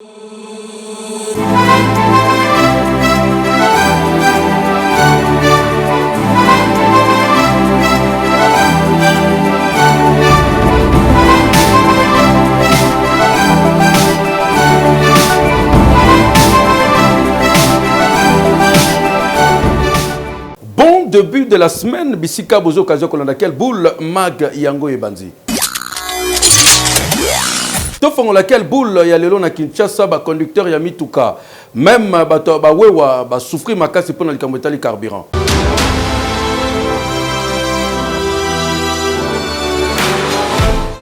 Bon début de la semaine, Bissika Bozo Kazo Kolondakel, Boule Mag Yango Ebanzi. Tofon laquelle boule ya lelo na Kinshasa ba conducteur ya mituka même bato ba wewa ba souffrir makasi pour na likamotali carburant.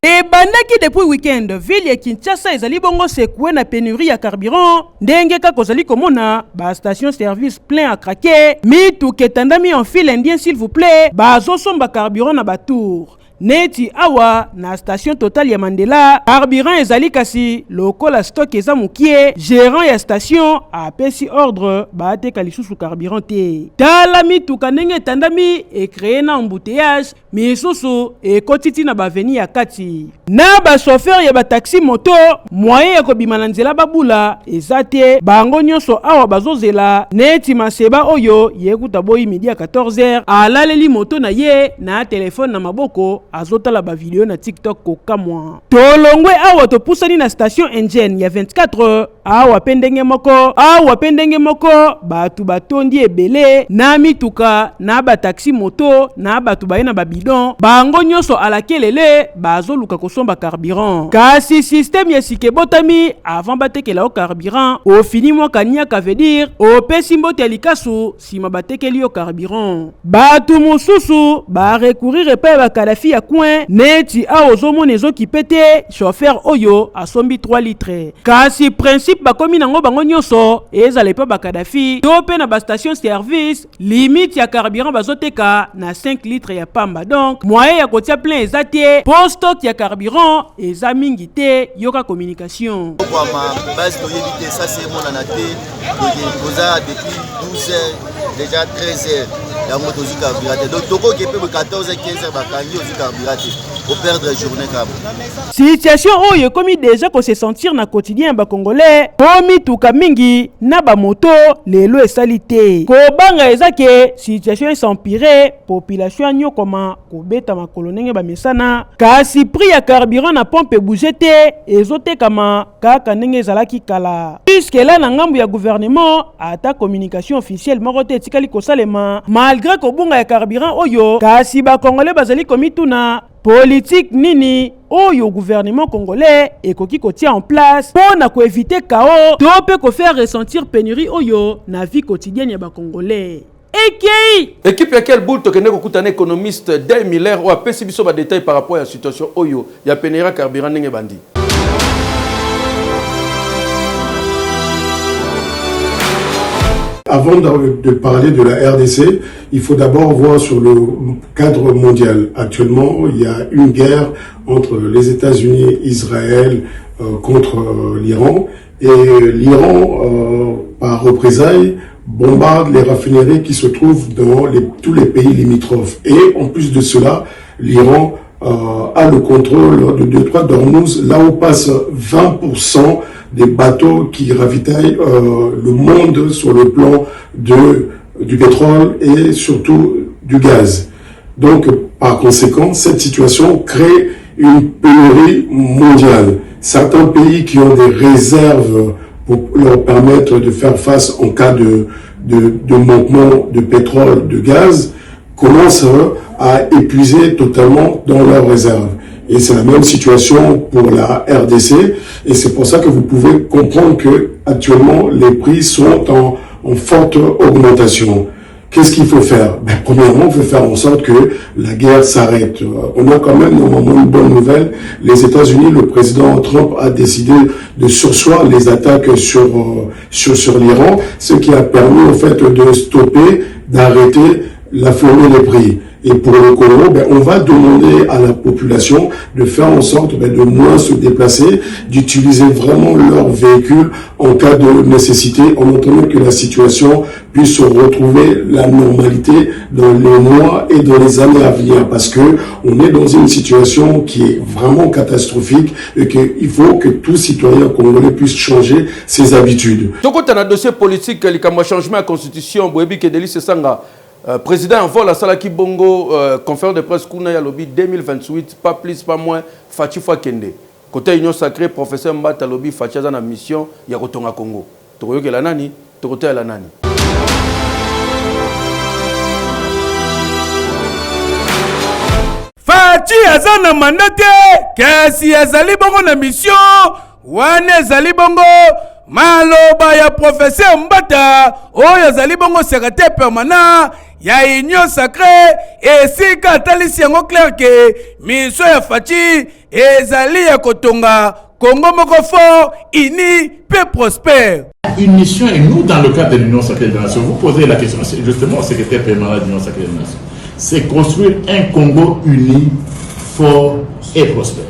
Et bandaki depuis week-end, ville ya Kinshasa ezali bongo sekoué na pénurie ya carburant. Ndenge ka kozali komona ba station service plein à craquer. Mituka etandami en file indien s'il vous plaît. Ba zo somba carburant na ba tour. Neti awa na station Total ya Mandela carburant ezali kasi lokola stock eza mukie gérant ya station apesi ordre baateka lisusu carburant te tala mituka ndenge etandami ecrée na embouteillage misusu ekotiti na baveni ya kati na ba chauffeur ya ba taxi moto moyen ya kobima na nzela babula eza te bango nyonso awa bazozela neti maseba oyo yekuta boyi midi ya 14h alaleli moto na ye na telefone na maboko azotala ba video na TikTok kokamwa tolongwe awa topusani na station engine ya 24 awa pendenge moko batu batondi ebele na mituka na ba taxi moto na batu baye na ba bidon bango nyonso alakelele bazoluka kosomba carburant kasi système ya sikebotami avant batekela o carburant au fini mo kaniaka veut dire au pesi mbote ya likasu sima batekeli o carburant batu mususu ba recourir pa ba kalafi ya coin neti a ozomona ezokipete chauffeur oyo asombi 3 litres kasi principe bakomi nango bango nyonso ezala pa bakadafi to pe na ba station service limite ya carburant bazoteka na 5 litres ya pamba donc moyen ya kotia plein ezate pour stock ya carburant eza mingi te yoka communication kwa ma base to yebite ça c'est mon anaté posa depuis 12h déjà 13h la moto zi carburant donc toko ke pe 14h 15h bakangi zi carburant pour perdre journée comme situation oyo komi déjà ko se sentir na quotidien ba congolais komi tuka mingi na ba moto lelo esalite ko banga ezake situation s'empirer population nyo koma ko beta makolo ndenge ba mesana kasi prix ya carburant na pompe bougete ezote kama kaka ndenge ezalaki kala puisque là na ngambu ya gouvernement ata communication officielle morote tikali ko salema malgré ko bunga ya carburant oyo kasi ba congolais bazali komituna politique nini oyo gouvernement congolais ekoki kotia en place pour na ko éviter chaos to pe ko faire ressentir pénurie oyo na vie quotidienne ya ba congolais. Équipe à quel bout tokende ko kutana économiste Day Miller ou apesi biso ba détail par rapport à la situation oyo ya pénurie carburant ndenge bandi. Avant de parler de la RDC, il faut d'abord voir sur le cadre mondial. Actuellement, il y a une guerre entre les États-Unis et Israël contre l'Iran. Et l'Iran, par représailles, bombarde les raffineries qui se trouvent dans tous les pays limitrophes. Et en plus de cela, l'Iran a le contrôle de Détroit d'Ormuz, là où passe 20% des bateaux qui ravitaillent le monde sur le plan du pétrole et surtout du gaz. Donc, par conséquent, cette situation crée une pénurie mondiale. Certains pays qui ont des réserves pour leur permettre de faire face en cas de manquement de pétrole, de gaz, commencent à épuiser totalement dans leurs réserves. Et c'est la même situation pour la RDC. Et c'est pour ça que vous pouvez comprendre que actuellement les prix sont en forte augmentation. Qu'est-ce qu'il faut faire? Premièrement, il faut faire en sorte que la guerre s'arrête. On a quand même normalement une bonne nouvelle. Les États-Unis, le président Trump a décidé de surseoir les attaques sur l'Iran, ce qui a permis au fait de stopper, d'arrêter la flambée des prix. Et pour le Congo, on va demander à la population de faire en sorte de moins se déplacer, d'utiliser vraiment leur véhicule en cas de nécessité, en attendant que la situation puisse retrouver la normalité dans les mois et dans les années à venir, parce que on est dans une situation qui est vraiment catastrophique et qu'il faut que tout citoyen congolais puisse changer ses habitudes. Donc, on a un dossier politique, il y a un changement de la constitution, président en vol à Salaki Bongo, conférence de presse Kuna Lobby 2028, pas plus, pas moins, Fati Fakende. Côté Union Sacrée, professeur Mbata Lobby, Fati a une mission, il y a Rotonga Congo. Toroyo ke la nani, Torote la nani. Fati azana mandate, kasi azali bongo na mission, wane azali bongo, maloba ya professeur Mbata, oyo azali bongo secrétaire permanent, ya Union Sacrée, et si katalisi yango clair ke, mission ya Fati, ezali ya kotonga, Congo moko fort, uni, peu prospère. Une mission, et nous, dans le cadre de l'Union Sacrée des Nations, vous posez la question, justement, au secrétaire permanent de l'Union Sacrée des Nations, c'est construire un Congo uni, fort et prospère.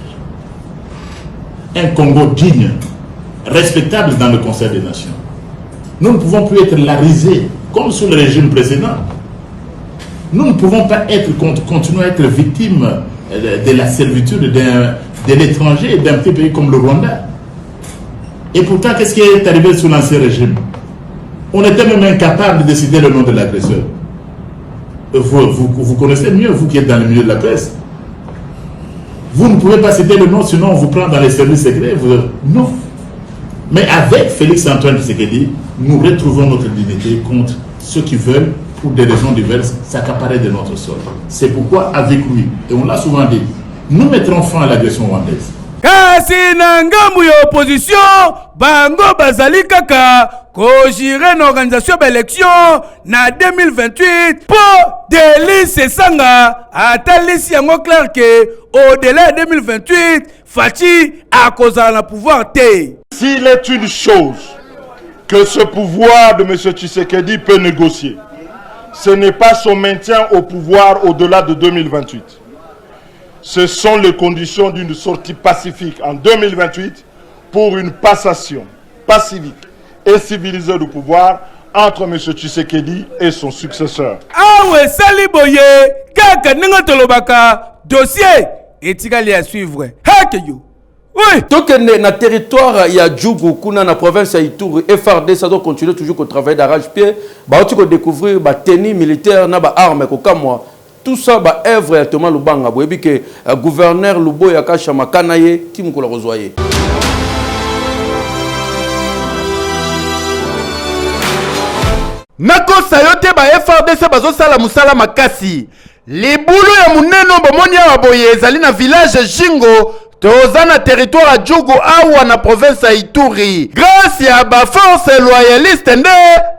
Un Congo digne, respectable dans le Conseil des Nations. Nous ne pouvons plus être larisés, comme sous le régime précédent. Nous ne pouvons pas continuer à être victimes de la servitude de l'étranger et d'un petit pays comme le Rwanda. Et pourtant, qu'est-ce qui est arrivé sous l'ancien régime? On était même incapable de décider le nom de l'agresseur. Vous connaissez mieux, vous qui êtes dans le milieu de la presse. Vous ne pouvez pas citer le nom, sinon on vous prend dans les services secrets. Non. Mais avec Félix Antoine Tshisekedi, nous retrouvons notre dignité contre ceux qui veulent, pour des raisons diverses, s'accaparer de notre sol. C'est pourquoi, avec lui, et on l'a souvent dit, nous mettrons fin à l'agression rwandaise. Kasi na ngambu ya opposition, bango bazali kaka ko gérer une organisation d'élection na 2028 pour délice sanga atalisi yango clair que au-delà de 2028 Fati a causé le pouvoir té. S'il est une chose que ce pouvoir de M. Tshisekedi peut négocier, ce n'est pas son maintien au pouvoir au-delà de 2028. Ce sont les conditions d'une sortie pacifique en 2028 pour une passation pacifique et civilisée du pouvoir entre M. Tshisekedi et son successeur. Awe saliboye kaka ninga tolobaka dossier etikali à suivre. Hakeyo. Oui. Donc, dans le territoire, il y a Djougou, Kuna, dans la province de Ituri, FRD, ça doit continuer toujours à travailler d'arrache-pied. Tu peux découvrir des tennis militaires, des armes, tout ça, c'est œuvre de Thomas Lubanga. Vous voyez que le gouverneur Lubo Yakacha Makanaye, Tim Koularozoye. Nako sayote ba FRDC bazo sala musala makasi. Libulu ya muneno bomoni ya boye ezali na village Jingo. Toza na territoire à Djougou awa na province ya Ituri. Grâce à ba force loyaliste nde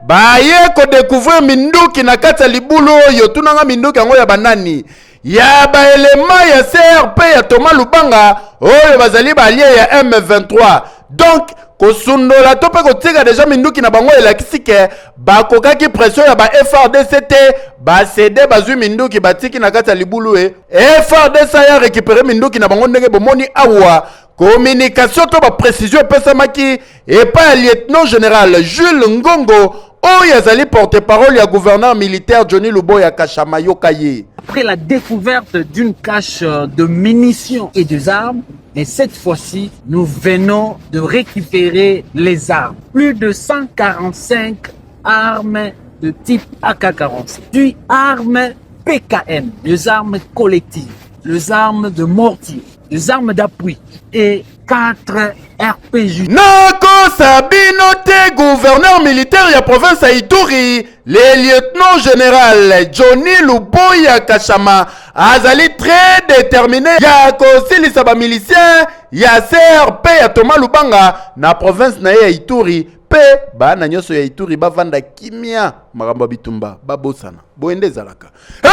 baye ko découvrir minduki na kati ya libulu oyo tunanga minduki yango ya banani. Ya ba elema ya CRP ya Thomas Lubanga oyo bazali ba allié ya M23. Donc kosundola to pe kotika déjà minduki na bango elakisi ke bakokaki pression ya ba FRDC te ba cede bazui minduki batiki na kati ya libulu FRDC ya récupérer minduki na bango ndenge bomoni awa communication to ba précision pesamaki et pas lieutenant général Jules Ngongo oyo azali porte-parole ya gouverneur militaire Johnny Luboya Kashamayo Kaye. Après la découverte d'une cache de munitions et des armes, et cette fois-ci, nous venons de récupérer les armes. Plus de 145 armes de type AK-47, puis armes PKM, les armes collectives, les armes de mortier, les armes d'appui et 4 RPG. Nako Sabino te gouverneur militaire ya province ya Ituri, le lieutenant général Johnny Luboya Kashama azali très déterminé ya kosilisa ba milicien ya CRP ya Thomas Lubanga na province na ya Ituri pe bana nyoso ya Ituri bavanda kimia makambo bitumba babosana boende zalaka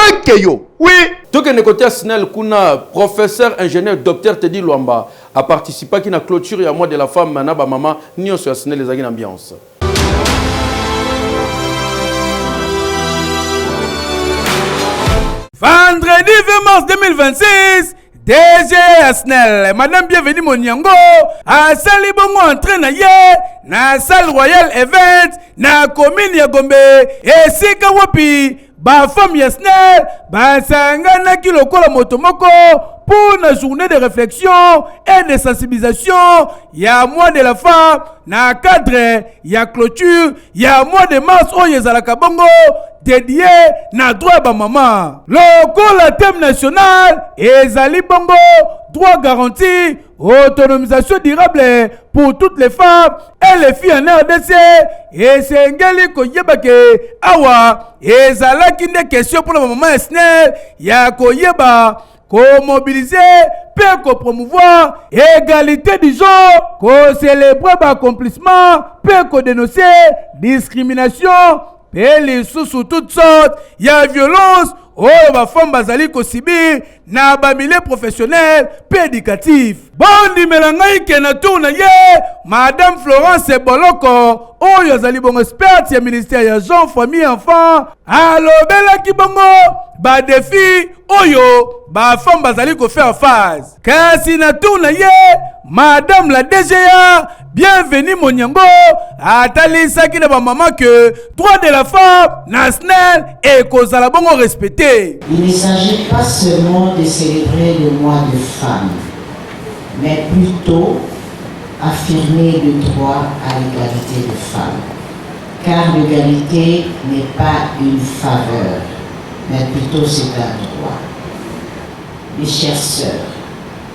ekeyo oui. Donc, le côté SNEL, kuna professeur ingénieur docteur Teddy Luamba a participé à la clôture et à moi de la femme Naba Maman ni au SNEL les agents ambiance. Vendredi 20 mars 2026, DG Asnel, Madame Bienvenue Monyango, a sali bongo entré na ye, na salle Royal Event, na commune ya Gombe, et sika wapi, ba femme Asnel, ba sangana ki lokola motomoko, pour une journée de réflexion et de sensibilisation, il y a mois de la femme, na cadre, il y a clôture, il y a mois de mars, oh yezalaka bongo, dédié na droit ba maman. Le thème national, ezali bongo, droit garanti, autonomisation durable pour toutes les femmes et les filles en RDC. Et c'est ngeli koyebake awa, ezalaki des questions pour le maman Asnel, ya koyeba, co-mobiliser, peut promouvoir égalité du genre, co-célébrer l'accomplissement, peut dénoncer discrimination, peut les sous toutes sortes, il y a violence, oh ma femme bazali ko subir na ba milieu professionnel, peu éducatif. Bondi melangai ke na tourna ye, Madame Florence Boloko, oh yazali bon expert ya ministère ya Jean famille enfant, alobela ki bongo ba défi oyo ba femme bazali ko faire face. Kasi na tourna ye, Madame la DGA, Bienvenue Monyango, atali saki na ba maman que droit de la femme national et kozala bongo respecté. Il ne s'agit pas seulement de célébrer le mois de femmes, mais plutôt affirmer le droit à l'égalité de femmes. Car l'égalité n'est pas une faveur, mais plutôt c'est un droit. Mes chères sœurs,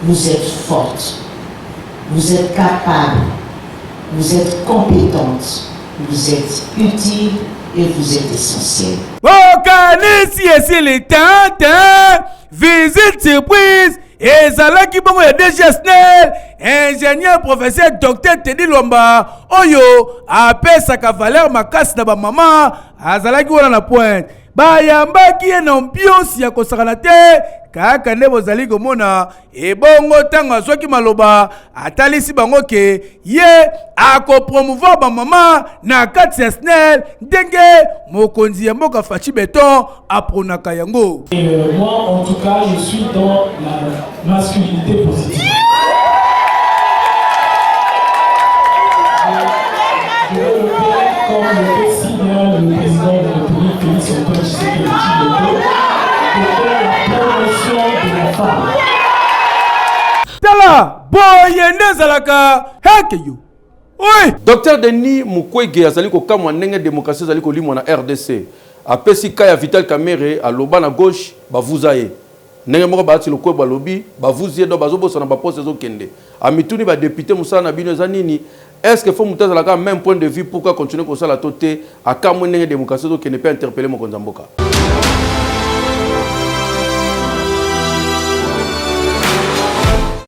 vous êtes fortes, vous êtes capables, vous êtes compétentes, vous êtes utiles et vous êtes essentielles. Bokanisi esili tata, visite surprise, ezalaki bongo ya DG Asnel, ingénieur professeur docteur Teddy Lomba, oyo apesaka valeur makasi na ba mama, azalaki wana na pointe. Bayambaki na ambiance ya kosakana te, kaka nde bozali komona ebongo tango azwaki maloba atalisi bango ke ye ako promouvoir ba mama na kati ya Asnel ndenge mokonzi ya mboka Fachi Beton apronaka yango. Moi en tout cas je suis dans la masculinité positive. Je veux le faire comme le fait si bien le président de la République Félix Antoine Tshisekedi Tshilombo de faire la promotion de la femme. Tala boyende zalaka hakeyo. Oui. Docteur Denis Mukwege azali ko kamwa ndenge démocratie azali ko limwa na RDC. Apesi kaya Vital Kamerhe aloba na gauche bavuzaye. Ndenge moko baati lokwe balobi bavuzie do bazobosa na ba poste zo kende. Amituni ba député musala na bino zanini. Est-ce que faut monter la même point de vue pour continuer comme ça la toté à kamwe ndenge démocratie zo kende peut interpeller mokonza mboka.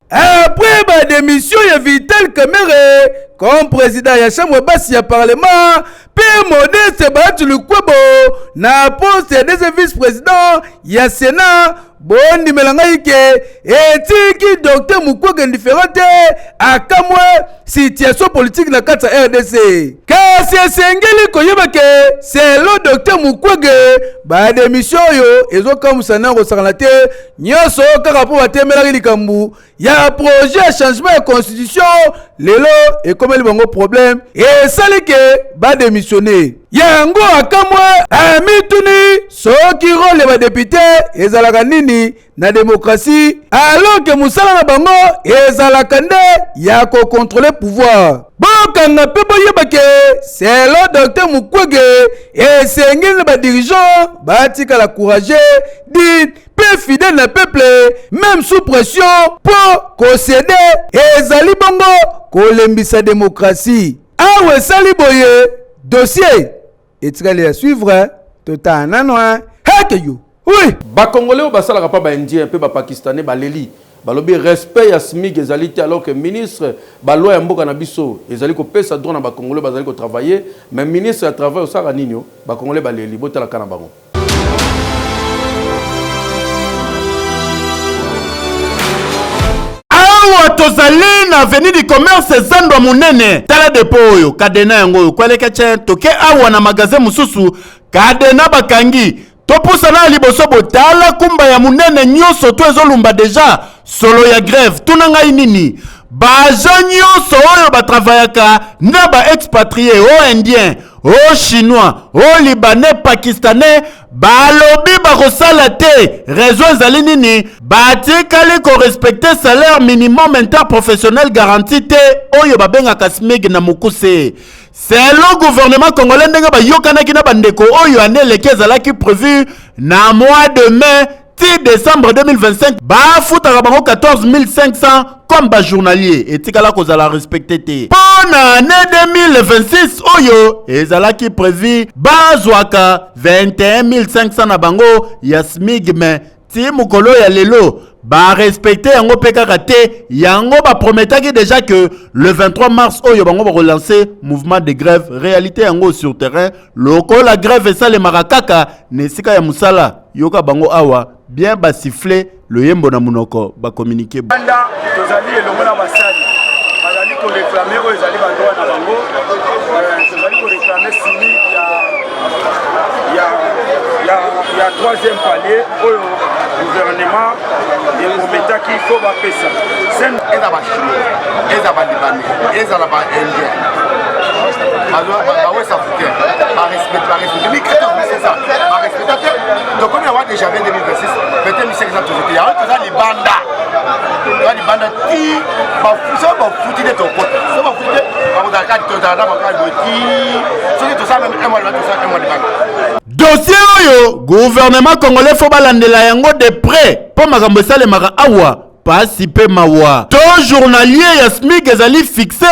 Après ma démission, il y a Vital Kamerhe comme président de la chambre basse du parlement. Puis Modeste Batou Lukwebo na poste de vice-président, il y a Sénat. Bondi melangaike etiki docteur Mukwege indifférente à kamwe situation politique na kati ya RDC. Kasi esengeli koyeba ke c'est le docteur Mukwege ba démission yo ezokamusana kosakana te nyoso kaka po batemelaki likambu ya projet ya changement ya constitution lelo ekomeli bango problème esali ke ba démissionner. Yango akamwe amituni soki role ba député ezalaka nini na démocratie alors que musala na bango ezalaka nde ya ko contrôler pouvoir. Bokanga pe boyeba ke c'est le docteur Mukwege esengeli na ba dirigeant batika la courage dit peu fidèle na peuple même sous pression pour concéder ezali bongo kolembisa démocratie. Awe sali boye dossier etikali à suivre tota nanwa hakeyo. Oui, ba congolais basala pa ba indien pe ba pakistanais ba leli balobi respect ya SMIC ezalite alors que ministre ba loi ya mboka na biso ezali ko pesa droit na ba congolais bazali ko travailler mais ministre ya travail osaka ninyo ba congolais ba leli botala kana bango. Tozali na avenue du commerce Zandwa Munene tala depo oyo kadena yango kweleke che toke awa na magasin mususu kadena bakangi topusa na liboso botala kumba ya munene nyonso to ezolumba deja solo ya grève tuna ngai nini baja nyonso oyo batravaillaka na baexpatrié o indien o chinois o libanais pakistanais balobi bakosala te raison ezali nini batikali korespecte salaire minimum interprofessionnel garanti te oyo babengaka SMIC na mokuse. C'est le gouvernement congolais ndenge bayokanaki na bandeko oyo ane eleki ezalaki prévu na mois de mai ti décembre 2025 bafutaka bango 14 500 comme ba journalier etikala kozala respecté te. Pour l'année 2026 oyo ezalaki prévu bazwaka 21 500 na bango ya SMIC mais ti mukolo ya lelo ba respecter yango pekaka te yango ba prometaki déjà que le 23 mars oyo bango ba relancer mouvement de grève réalité yango sur terrain loko la grève et ça les marakaka nesika ya musala yoka bango awa bien ba siffler le yembo na munoko ba communiquer banda tozali elongo na basali bazali ko réclamer oyo ezali ba droit na bango tozali ko réclamer simi ya troisième palier oyo gouvernement et promettant qu'il faut faire ça. C'est un bachelier, un libanais, un indien. Ouais, ça fout. Par respect. Mais c'est ça. Par respect. Donc, on a déjà 2026, peut-être 1500 il y a un les bandas. Les bandas qui va foutre de ton pote. Ça va foutre. Dossier oyo gouvernement congolais faut balandela yango de près po makambo esalemaka awa pasi pe mawa to journalier ya SMIC ezali fixé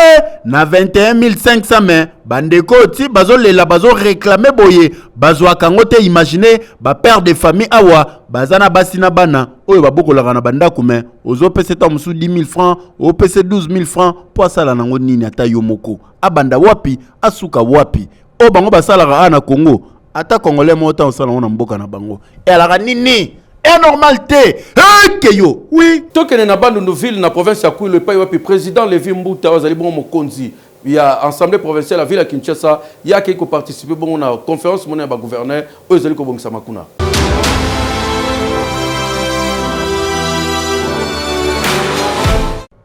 na 21 500 mais bandeko ti bazolela bazo réclamer boye bazwaka yango te imaginer ba père de famille awa bazana basi na bana oyo babokolaka na bandako mais ozopesa ta musu 10 000 francs opesa 12 000 francs po asala nango nini ata yo moko abanda wapi asuka wapi o bango basalaka ana Congo ata congolais mota osala na mboka na bango elaka nini normalité keyo oui tokene na Bandundu ville na province ya Kwilu epai wapi président Levi Mbuta ozali bon mokonzi ya assemblée provinciale la ville ya Kinshasa yake ko participer bon na conférence monnaie ba gouverneur ozali ko bongisa makuna.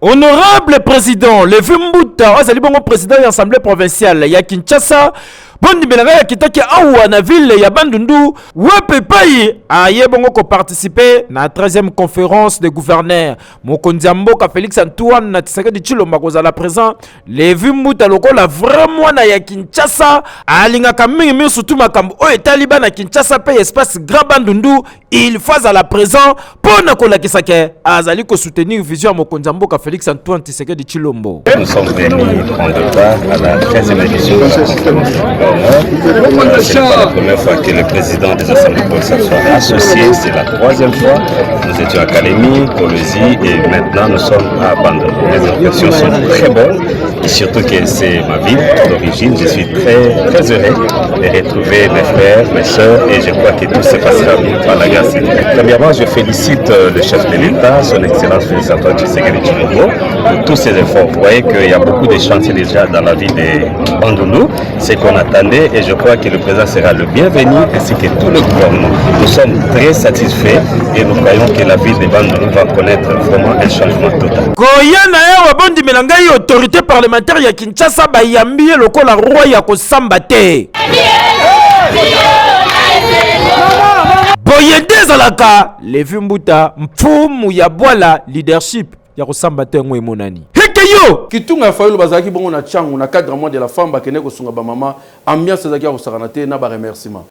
Honorable président Levi Mbuta ozali bon président de l'assemblée provinciale ya Kinshasa bondi belanga ya kitaki awa na ville ya Bandundu wape pai aye bongo ko participer na 13e conférence de gouverneurs mokonzi mboka Félix Antoine na Tshisekedi Tshilombo kozala présent Levi Mbuta lokola vraiment na ya Kinshasa alinga kamingi surtout makambo o etaliba na Kinshasa pe espace Grand Bandundu il faut à la présent pour na kolakisa ke azali ko soutenir vision mokonzi mboka Félix Antoine Tshisekedi Tshilombo. Nous sommes venus prendre part à la 13e édition de la conférence. C'est pas la première fois que le président des assemblées provinciales soit associé, c'est la 3e fois. Nous étions à Kalemi, Kolosi et maintenant nous sommes à Bandundu. Les impressions sont très bonnes et surtout que c'est ma ville d'origine. Je suis très heureux de retrouver mes frères, mes soeurs et je crois que tout se passera bien par la grâce. Premièrement, je félicite le chef de l'État, son Excellence Félix Antoine Tshisekedi Tshilombo, pour tous ses efforts. Vous voyez qu'il y a beaucoup de chantiers déjà dans la ville de Bandundu, c'est qu'on attendait et je crois que le président sera le bienvenu ainsi que tout le gouvernement. Nous sommes très satisfaits et nous croyons que la ville de Bandundu va connaître vraiment un changement total. Koyana ya wabondi melangai autorité parlementaire ya Kinshasa bayambi lokola roi ya kosamba te. Boyende zalaka Levi Mbuta mfumu ya bwala leadership ya kosamba te ngwe monani. Hekeyo kitunga fayulu bazaki bongo na changu na cadre mois de la femme bakene ko sunga ba mama ambiance zaki ko sakana te na ba remerciement.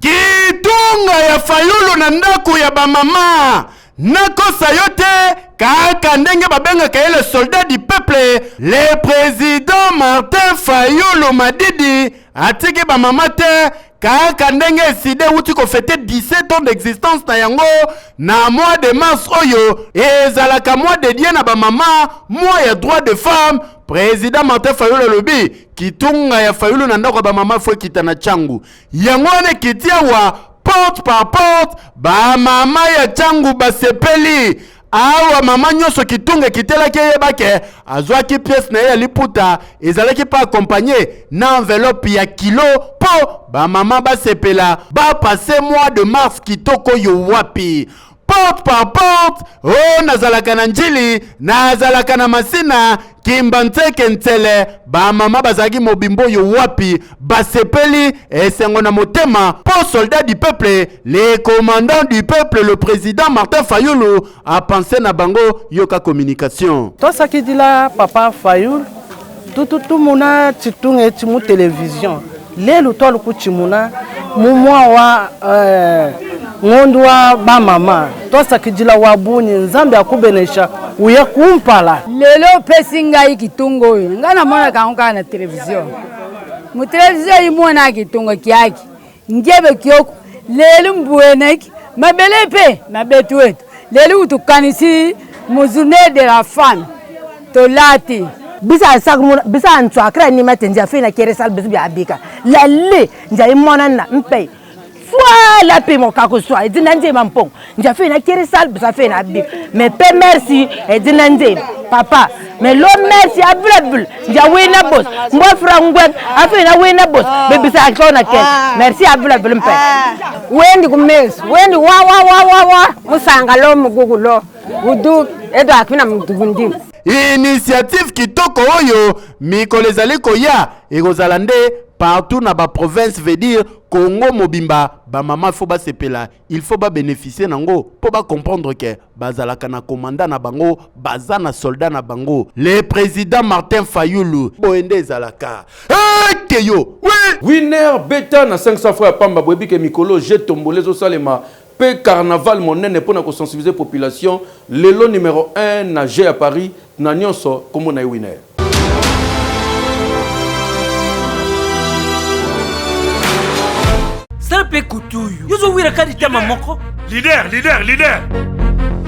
Kitunga ya fayulu na ndako ya ba mama nakosa yote kaka ndenge babengaka ye le soldat du peuple le président Martin Fayulu Madidi atiki ba mama te kaka ndenge eside uti ko fêter 17 ans d'existence na yango na mois de mars oyo ezalaka mois dédié na ba mama mois ya droit de femme. Président Martin Fayulu lobi kitunga ya Fayulu na ndako ba mama fo kitana changu yango ne kitia wa porte par porte ba mama ya changu basepeli awa mama nyonso kitunga kitelaki yebake azwaki pièce na ye liputa ezalaki pa accompagné na enveloppe ya kilo po ba mama basepela ba passer mois de mars kitoko yo wapi porte par porte oh nazalaka na njili nazalaka na masina kimbanteke ntele ba mama bazaki mobimbo yo wapi basepeli esengo na motema pour soldat du peuple les commandants du peuple le président Martin Fayulu a pensé na bango yoka communication to sakidila papa Fayulu tout mona titunge timu télévision lelo tolo kuchimuna mumwa wa ngondwa ba mama to sakidila wabuni nzambe akubenesha uya kumpala lelo pesi ngai kitungo oyo ngai namona kango kaka na televizio mu televizio imona kitungo kiaki ngebe kioko lelo mbweneki mabele pe mabetu wetu lelo utukanisi mu journée de la femme tolati bisa ntwakra ni matenja fina keresal bisu abika lalle njai mona na mpe soit la paix mon kako soit et dinande mampong nja fait na keresal bisa fait na bik mais pe merci et dinande papa mais lo merci available nja wena boss mo frangwen a fait na wena boss be bisa akona ken merci available mpe wendi ku mes wendi wa musanga lo mugugulo udu edo akina mdugundi initiative kitoko oyo mikolo ezali koya ekozala nde partout na ba province veut dire Congo mobimba ba mama faut ba sepela il faut ba bénéficier nango pour ba comprendre que bazalaka na commandant na bango bazana soldat na bango le président Martin Fayulu boende ezalaka keyo winner beta na 500 fois pamba boyebi ke mikolo je tombolé zo salema pe carnaval monene pour na sensibiliser population lelo numéro 1 na G à Paris na nyonso comme na winner. Salpe kutuyu yozo wira kadi tema moko leader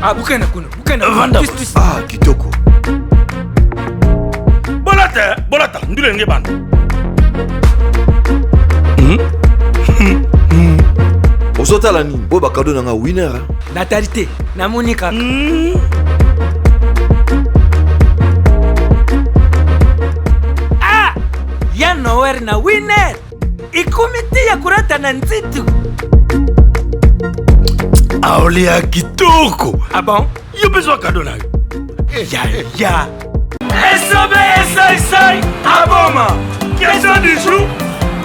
ah bukena vanda ah kitoko bolata ndulenge bana osotala nini bo bakado nanga winner natalité na monika ah ya nower na winner ikomite ya kurata na nzitu aolia kitoko ah bon yo besoin cadeau na ya SAI aboma question du jour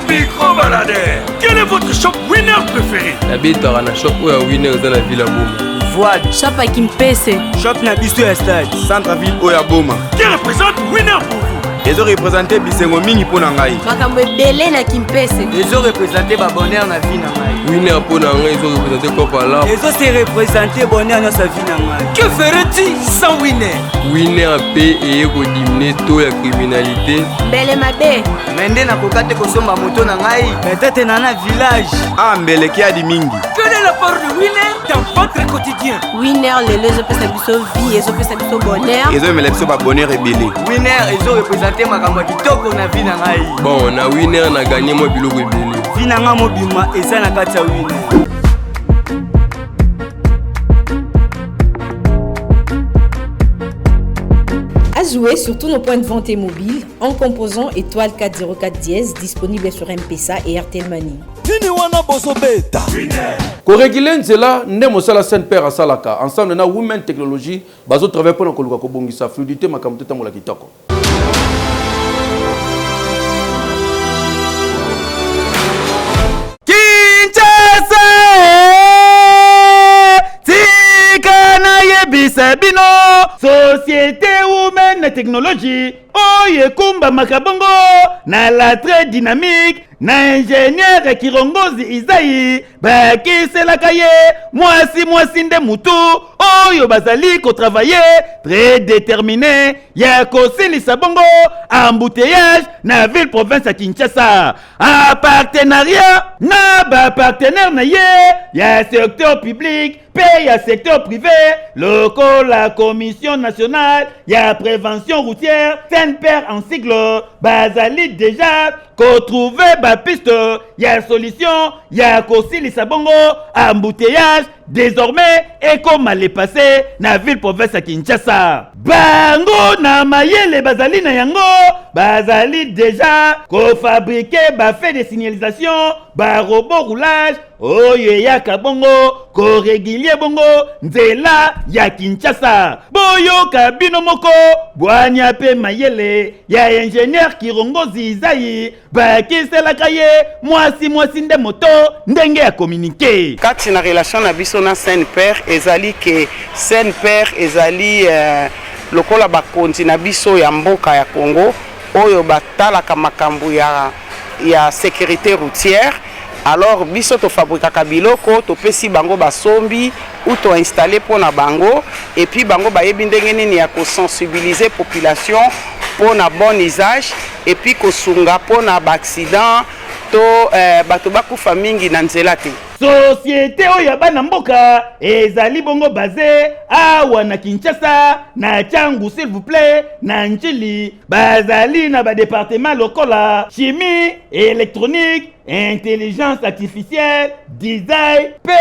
micro baladeur quel est votre shop winner préféré nabitaka na shop oyo winner eza na ville ya boma voile shop akimpese shop na biso ya stade centre ville oyo ya boma qui représente winner pour vous ezo représenter bisengo mingi mpo na ngai makambo ebele na kimpese ezo représenter babonheur na vie na ngai winner mpo na ngai ezo représenter kopala ezo se représenter bonheur na sa vie na ngai que ferais-tu sans winner winner mpe eye kodimine to ya criminalité mbele mabe mende nakoka te kosomba moto na ngai peut-être nana village mbeleki adi mingi quel est l'apport de winner dans votre quotidien winner lelo ezopesa biso vie ezopesa biso bonheur ezomela biso babonheur ebele winner ezo représenter makambo kitoko na vie na ngai bon na winner na gagné mo biloko ebele vie na ngai mobima eza na kati ya winner. À jouer sur tous nos points de vente et mobiles en composant étoile 404 dièse disponible sur M-Pesa et RTL Money. Korégile nzela nde mosala Saint Père asalaka ensemble na Women Technology bazo travailler pour koluka kobongisa fluidité makambo tetambola kitoko. Kinshasa tikana yebisa bino société Women Technology oye kumba makabongo na la très dynamique na ingénieur Kirongozi Isaï bakiselaka ye mwasi nde mutu oyo bazali ko travailler très déterminé ya kosilisa bongo embouteillage na ville province ya Kinshasa en partenariat na ba partenaire na ye ya secteur public pe ya secteur privé loko la commission nationale ya prévention routière Saint-Père en sigle bazali déjà ko trouver ba piste ya solution ya kosilisa bongo embouteillage désormais ekoma le passé na ville province ya Kinshasa. Bango na mayele bazali na yango bazali déjà kofabriquer fait de signalisation robot roulage oyo eyaka bongo koregulier bongo nzela ya Kinshasa. Boyoka bino moko bwanya pe mayele ya ingénieur Kirongozi Isayi bakiselaka ye mwasi nde moto ndenge ya communiquer. Kati na relation na biso na Saint-Père ezali ke Saint-Père ezali lokola bakonzi na biso ya mboka ya Congo oyo batalaka makambo ya sécurité routière. Alors biso to fabrikaka biloko to pesi bango basombi ou to installer pour na bango et puis bango bayebi ndenge nini ya ko sensibiliser population pour na bon usage et puis ko sunga pour na accident to bato bakufa mingi na nzela te. Société oyo bana mboka ezali bongo basé awa na Kinshasa na Tchangu s'il vous plaît na Njili bazali na ba département lokola chimie électronique intelligence artificielle design pe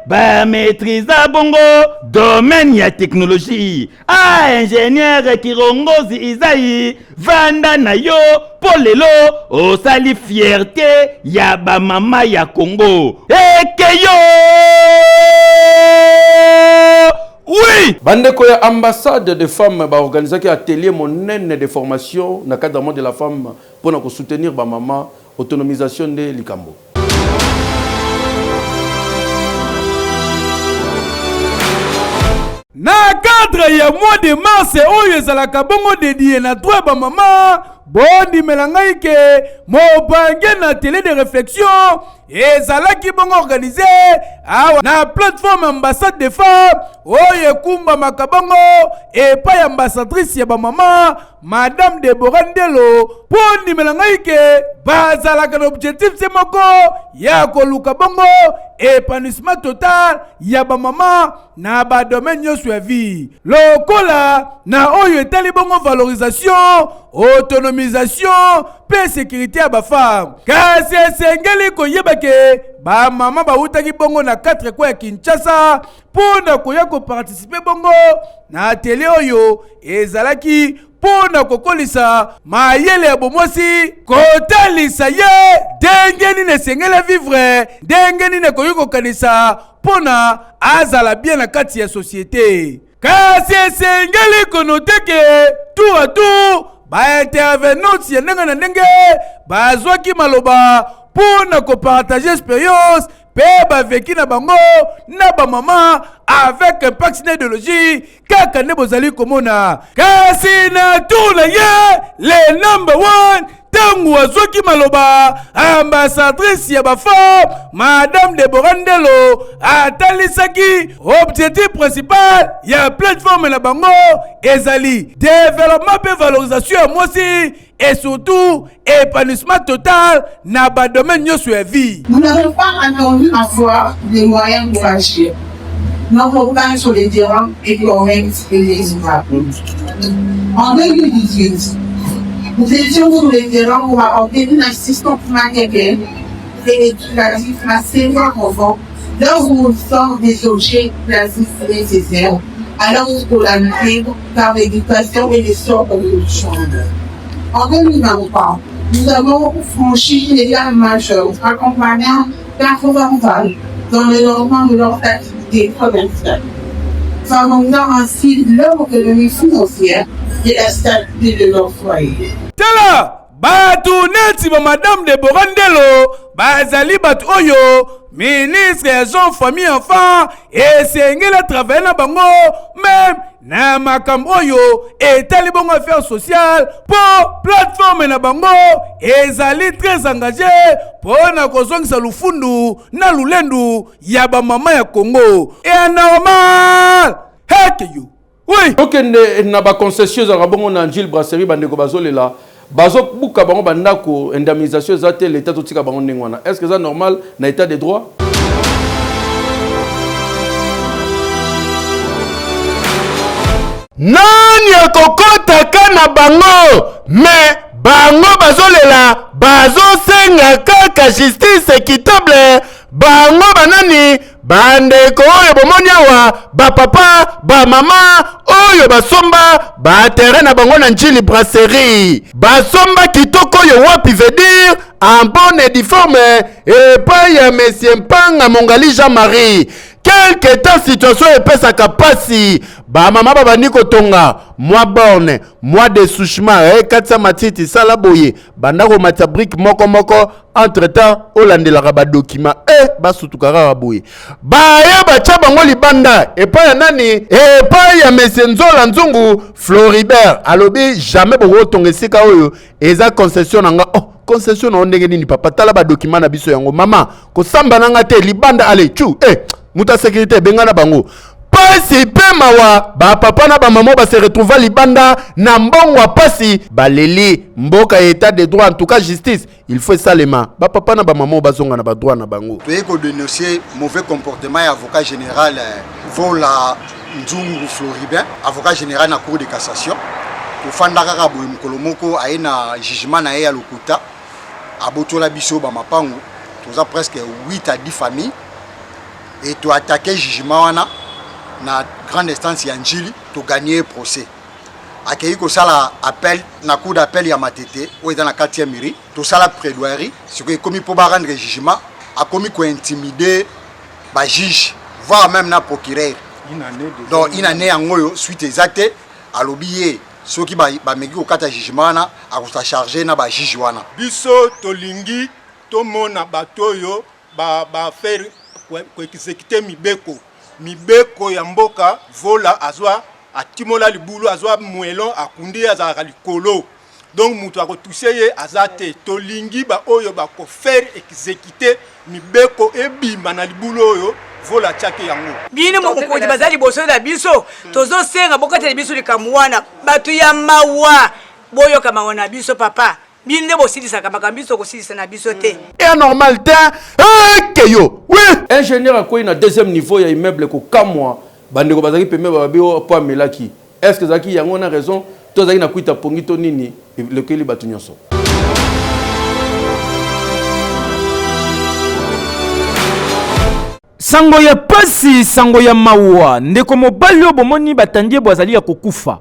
ba maîtrisa bongo domaine ya technologie ingénieur Kirongozi Isayi vanda na yo polelo osali fierté ya ba mama ya Congo. Oui! Bandeko ya ambassade de femmes ba organiser un atelier monene de formation na cadre de la femme pour soutenir ba maman autonomisation de Likambo. Na cadre ya mois de mars oyo ezalaka bongo dédié na droit ba maman bondi melangai ke mobange na télé de réflexion ezalaki bongo organisé awa na plateforme ambassade de femmes oyo kumba makabongo epai ambassadrice ya ba maman madame Deborah Ndelo bondi melangai ke bazalaka na objectif c'est moko ya koluka bongo épanouissement total ya ba maman na ba domaine nyonso ya vie lokola na oyo etali bongo valorisation autonomisation pe sécurité ya ba femme kasi esengeli koyeba ke ba mama bautaki bongo na 4 kwa ya Kinshasa pona koya ko participer bongo na atelier oyo ezalaki pona kokolisa mayele ya bomosi kotalisa ye ndenge nini esengeli vivre ndenge nini koyiko kanisa pona azala bien na kati ya société kasi esengeli konoteke tour à tour ba intervenants ya ndenge na ndenge bazwaki maloba pona ko partager expérience pe ba veki na bango na ba mama avec impact idéologie kaka ne bozali komona kasi na tour na ye le number 1 tangu azoki maloba ambassadrice ya ba femme madame Deborah Ndelo atalisaki objectif principal ya plateforme na bango ezali développement pe valorisation ya mwasi et surtout épanouissement total na ba domaine nyonso ya vie. Nous n'avons pas attendu à voir les moyens pour agir. Notre plan sur les terrains économiques et les immeubles. En 2018, nous étions sur les terrains pour apporter une assistance matérielle et éducative à ces enfants là où on sort des objets classiques nécessaires à leur scolarité par l'éducation et les sorts de chambre. En 2023, nous avons franchi les liens majeurs accompagnant 80 femmes dans le développement de leurs activités commerciales, favorisant ainsi leur autonomie financière et la stabilité de leur foyer. Tala, batu neti ba madame Deborah Ndelo, bazali batu oyo, ministre ya Jean Famille Enfant, esengeli travailler na bango, même na makambo oyo etali bongo affaire sociale po plateforme na bango ezali très engagé pona kozongisa lufundu na lulendu ya ba mama ya Congo et normal heke you oui okende na ba concessions za bongo na Gilles Brasserie bandeko bazolela bazo buka bango bandako indemnisation za te l'état totika bango ndengwana est-ce que ça normal na état de droit? Nani akokota kana bango mais bango bazolela bazosenga kaka justice équitable bango banani bandeko oyo bomoni awa bapapa bamama oyo basomba baterrain na bango na njili brasserie basomba kitoko oyo wapi veut dire en bonne et due forme epai ya monsieur Mpanga Mongali Jean-Marie quelque temps situation epesaka pasi bamama babandi kotonga mwa borne mwa de souchement katsa matiti sala boye banda komatia brique moko entre temps olandelaka badocument basutukaka boye baya batia bango libanda epai ya nani epai ya monsieur Nzola Nzungu Floribert alobi jamais bokotonga esika oyo eza concession nanga concession na ndenge nini papa tala badocument na biso yango mama kosamba nanga te libanda ale chu muta sécurité bengana bango pasi pe mawa ba papa na ba maman ba se retrouver libanda na mbongwa pasi baleli mboka état de droit en tout cas justice il faut salement ba papa na ba maman ba zonga na ba droit na bango to eko dénoncer mauvais comportement ya avocat général Vola Nzungu Floribert avocat général na cour de cassation to fanda kaka boye mukolo moko aina jugement na ya lokuta abotola biso ba mapango toza presque 8 à 10 familles et tu attaqué jugement wana na grande instance ya Njili to gagner procès akei ko sala appel na cour d'appel ya Matete o dans la 4e mairie to sala plaidoirie ce que commis pour rendre jugement a commis ko intimider ba juge voire même na procureur donc une année en ngoyo suite exacte alobiye soki ba meki ko kata jugement na a ko charger na ba juge wana biso to lingi to mona batoyo ba faire ko exécuter mibeko ya mboka vola azwa atimola libulu azwa mwelon akundi azaka likolo donc mutu akotouche ye azate tolingi ba oyo ba ko faire exécuter mibeko ebima na libulu oyo vola chake yango bini mokondi bazali boso na biso tozo senga bokate biso likamwana batu ya mawa boyo kama wana biso papa binde bosilisa makambiso kosilisa na biso te et normal te yo oui ingénieur akoyi na deuxième niveau ya immeuble ko kamwa bandeko bazaki pembe babio po amelaki est-ce que zaki yango na raison to zaki na kuita pongi to nini lekeli batu nyonso sango ya pasi sango ya mawa ndeko mobali oyo bomoni batandie bwazali ya kokufa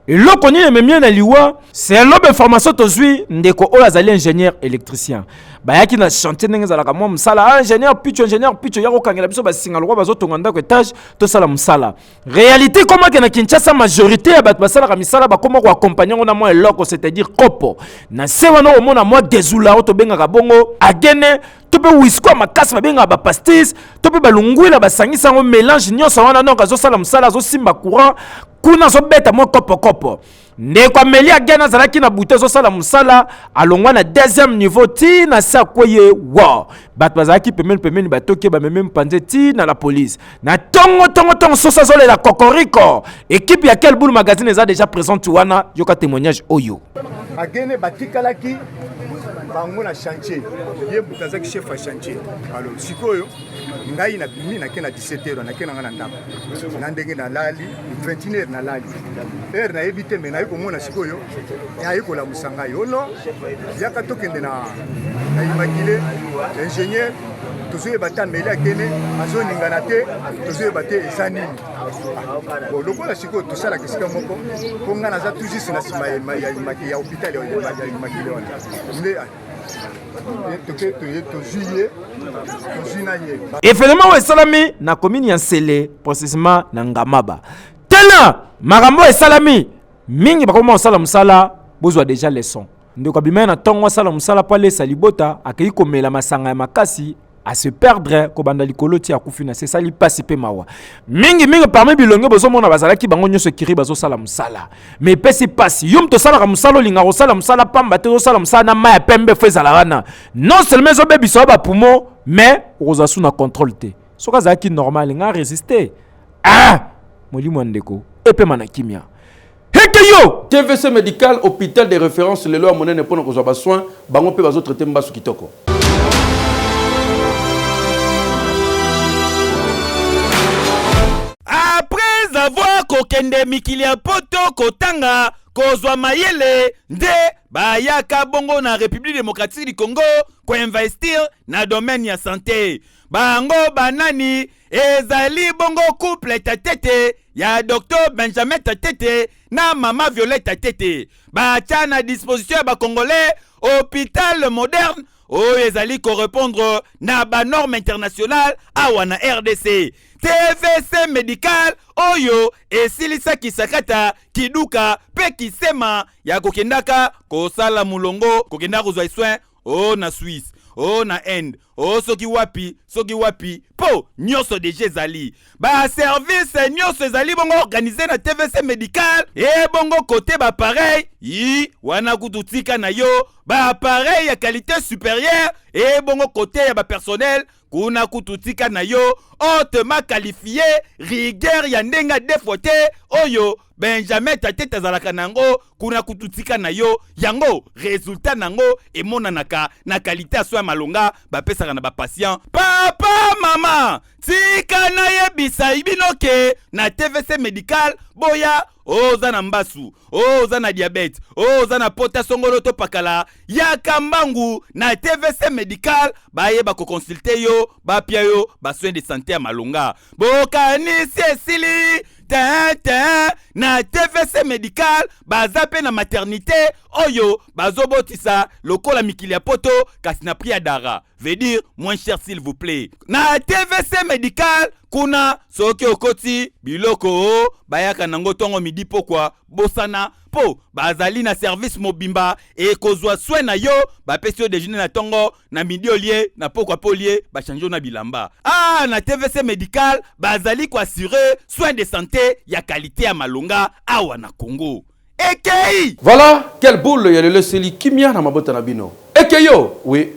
eloko nini ememie na liwa c'est lobe information tozwi ndeko oyo azali ingénieur électricien bayaki na chantier ndenge ezalaka mwa mosala ingénieur picho ya kokangela biso basinga lokwa bazotonga ndako étage tosala mosala réalité komaki na Kinshasa majorité ya bato basalaka misala bakoma koaccompagne ngo na mwa eloko c'est-à-dire kopo na se wana omona mwa dezula oyo tobengaka bongo agene to pe wisko makasi babengaka bapastis to pe balungwila basangisa yango mélange nyonso wana donc azosala mosala azosimba courant kuna zobeta mo kopo ndeko ameli agena azalaki na bute azosala mosala alongwa na deuxième niveau ti na sa koye wa bato bazalaki pemeni batoki bameme mpanze ti na la police na tongo sosa azolela kokoriko équipe ya Quel Boule magazine eza déjà présente wana yoka témoignage oyo agene batikalaki bango na chantier ye butazaki chef ya chantier alors sikoyo ngai na bimi na kena 17h na kena ngana ndako na ndenge na lali 21h na lali heure na éviter mais na yiko mona sikoyo ya yiko la musanga yo no yaka tokende na imaginer ingénieur tozoye bata meli akene azoninga te tozoye bate esani bon lokola sikoyo tosala kisika moko ko ngana za tout juste na sima ya hôpital ya makile wana événement oyo esalami na commune ya Nsele précisément na Ngamaba tena makambo esalami mingi bakoma kosala mosala bozwa déjà leçon ndeko abima na ntongo asala mosala po alesa libota akei komela masanga ya makasi à se perdre ko banda likolo ti akufina c'est ça li pasi pe mawa mingi parmi bilonge bozo mona bazalaki bango nyoso kiri bazo sala musala mais pesi pasi yum to sala musala linga ko sala musala pamba te sala musala na maya pembe fo ezala wana non seulement zo bebi so ba poumon mais oza suna contrôle te soka zaki normal nga résister molimo ndeko epe mana kimia Hekeyo TVC médical hôpital de référence le loi monene pour nos soins bango pe bazo traiter mbasu kitoko. Après avoir kokende mikili ya poto kotanga kozwa mayele nde bayaka bongo na République démocratique du Congo ko investir na domaine ya santé. bango banani ezali bongo couple Tatete ya Dr Benjamin Tatete na mama Violette Tatete batia na disposition ya Congolais hôpital moderne oyo ezali korépondre na banorme internationale awa na RDC. TVC médical oyo esilisaki sakata kiduka pe kisema ya kokendaka kosala mulongo kokenda kozwa soin o na Suisse o na Inde o soki wapi po nyonso deja ezali ba service nyonso ezali bongo organisé na TVC médical e bongo côté ba pareil yi wana kututika na yo ba appareil ya qualité supérieure e bongo côté ya ba personnel kuna kututika na yo hautement qualifié rigueur ya ndenga defote oyo Benjamin Tatete azalaka nango kuna kututika na yo yango résultat nango emonanaka na qualité ya soin malonga bapesaka na ba patient papa mama tika na yebisa ibinoke na TVC médical boya oza na mbasu oza na diabète oza na pota songolo to pakala ya kambangu na TVC médical baye bako consulter yo bapia yo ba soin de santé ya malonga bokanisi esili na TVC médical bazape na maternité oyo bazobotisa lokola mikili ya poto kasi na prix dara veut dire moins cher s'il vous plaît na TVC médical kuna soki okoti biloko bayaka nango tongo midi pokwa bosana po bazali na service mobimba e kozwa soin na yo bapesi yo déjeuner na tongo na midi olie na pokwa polie bachange na bilamba na TVC médical bazali ko assurer soin de santé ya qualité ya malonga awa na Congo. Ekei Voilà, quelle boule, il y a le Seli Kimia na mabota na bino. Ekeyo, oui.